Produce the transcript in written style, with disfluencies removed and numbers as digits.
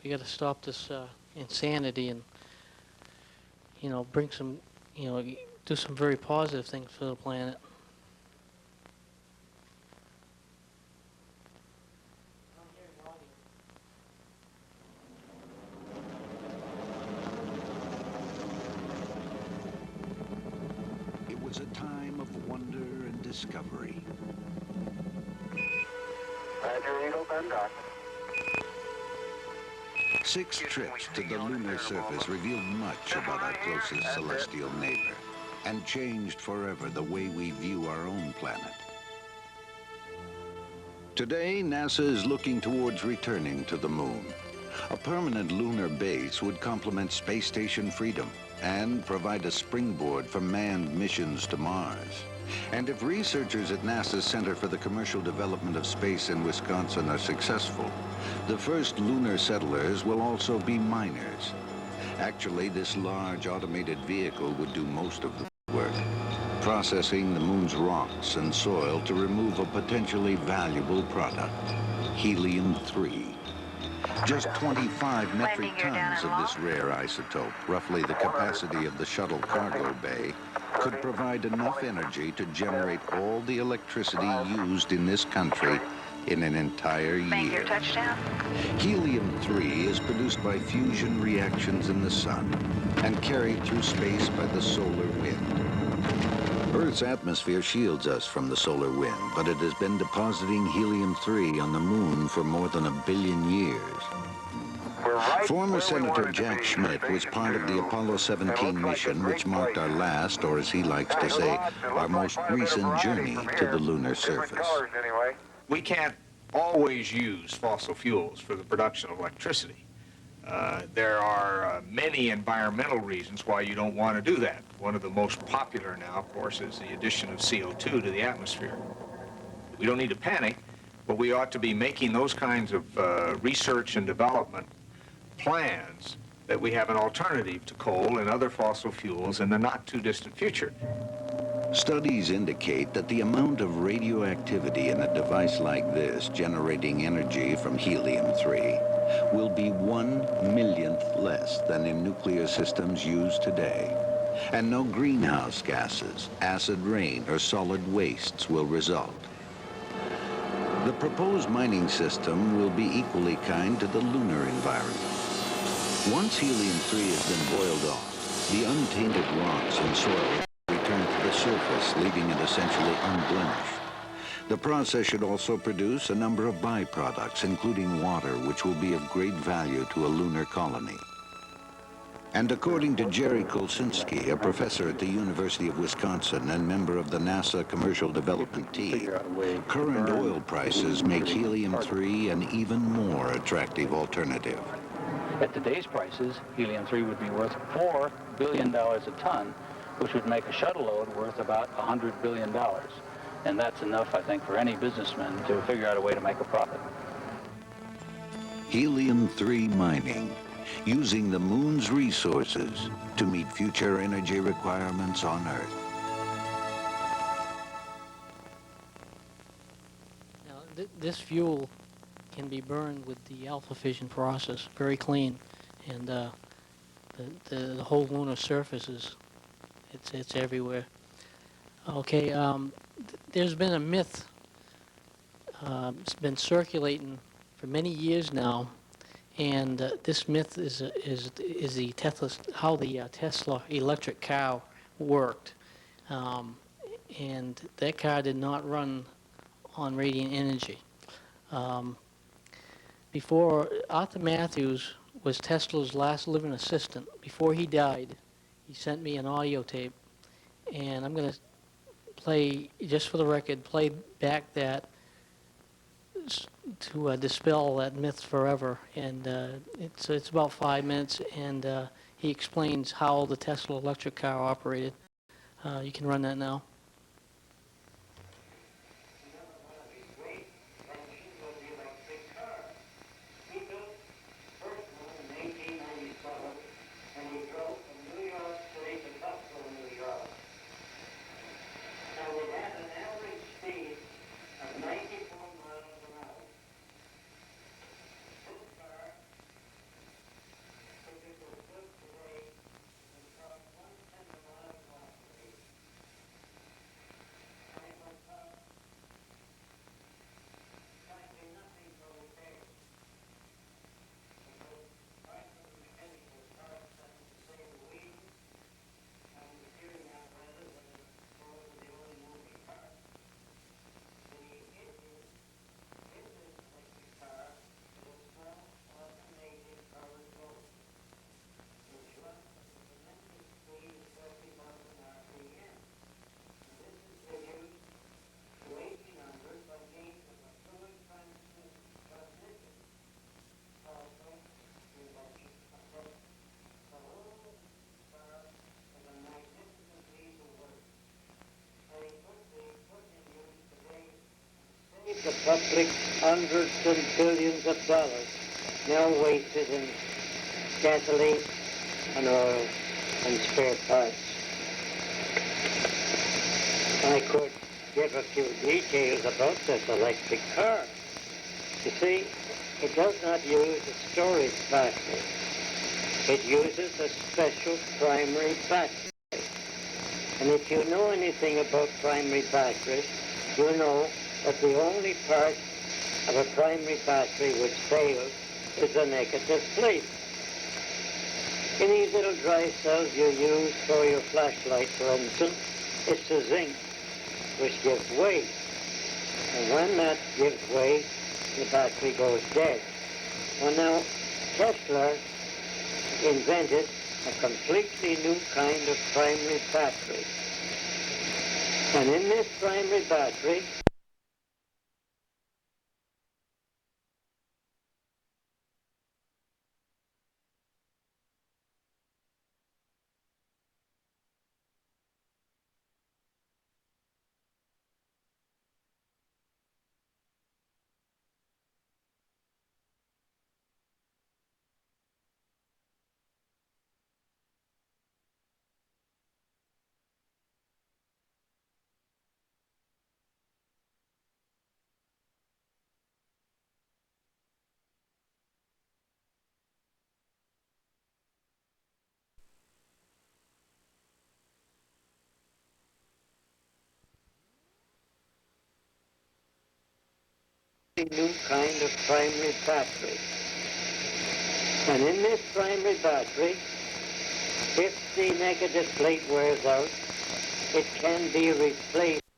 we got to stop this insanity and, bring some, do some very positive things for the planet. It was a time of wonder and discovery. Roger, Eagle, contact. 6 trips to the lunar surface revealed much about our closest celestial neighbor and changed forever the way we view our own planet. Today, NASA is looking towards returning to the moon. A permanent lunar base would complement space station freedom and provide a springboard for manned missions to Mars. And if researchers at NASA's Center for the Commercial Development of Space in Wisconsin are successful, the first lunar settlers will also be miners. Actually, this large automated vehicle would do most of the work, processing the moon's rocks and soil to remove a potentially valuable product, helium-3. Just 25 metric tons of this rare isotope, roughly the capacity of the shuttle cargo bay, could provide enough energy to generate all the electricity used in this country in an entire year. Helium-3 is produced by fusion reactions in the sun and carried through space by the solar wind. Earth's atmosphere shields us from the solar wind, but it has been depositing helium-3 on the moon for more than 1 billion years. Former Senator Jack Schmitt was part of the Apollo 17 mission, which marked our last, or as he likes to say, our most recent journey to the lunar surface. We can't always use fossil fuels for the production of electricity. There are many environmental reasons why you don't want to do that. One of the most popular now, of course, is the addition of CO2 to the atmosphere. We don't need to panic, but we ought to be making those kinds of research and development plans that we have an alternative to coal and other fossil fuels in the not-too-distant future. Studies indicate that the amount of radioactivity in a device like this generating energy from helium-3 will be 1/1,000,000th less than in nuclear systems used today. And no greenhouse gases, acid rain, or solid wastes will result. The proposed mining system will be equally kind to the lunar environment. Once helium-3 has been boiled off, the untainted rocks and soil return to the surface, leaving it essentially unblemished. The process should also produce a number of byproducts, including water, which will be of great value to a lunar colony. And according to Jerry Kolsinski, a professor at the University of Wisconsin and member of the NASA Commercial Development Team, current oil prices make helium-3 an even more attractive alternative. At today's prices, helium-3 would be worth $4 billion a ton, which would make a shuttle load worth about $100 billion. And that's enough, I think, for any businessman to figure out a way to make a profit. Helium-3 mining, using the moon's resources to meet future energy requirements on Earth. Now, this fuel can be burned with the alpha fission process, very clean, and the whole lunar surface is it's everywhere. Okay, there's been a myth. It's been circulating for many years now, and this myth is the how the Tesla electric car worked, and that car did not run on radiant energy. Before Arthur Matthews was Tesla's last living assistant, before he died, he sent me an audio tape, and I'm going to play, just for the record, play back that to dispel that myth forever. And it's about 5 minutes, and he explains how the Tesla electric car operated. You can run that now. simply hundreds and billions of dollars now wasted in gasoline and oil and spare parts. I could give a few details about this electric car. You see, it does not use a storage battery. It uses a special primary battery. And if you know anything about primary batteries, you know that the only part of a primary battery which fails is the negative plate. In these little dry cells you use for your flashlight, for instance, it's the zinc which gives way. And when that gives way, the battery goes dead. Well, now, Tesla invented a completely new kind of primary battery. And in this primary battery, a new kind of primary battery. And in this primary battery, if the negative plate wears out, it can be replaced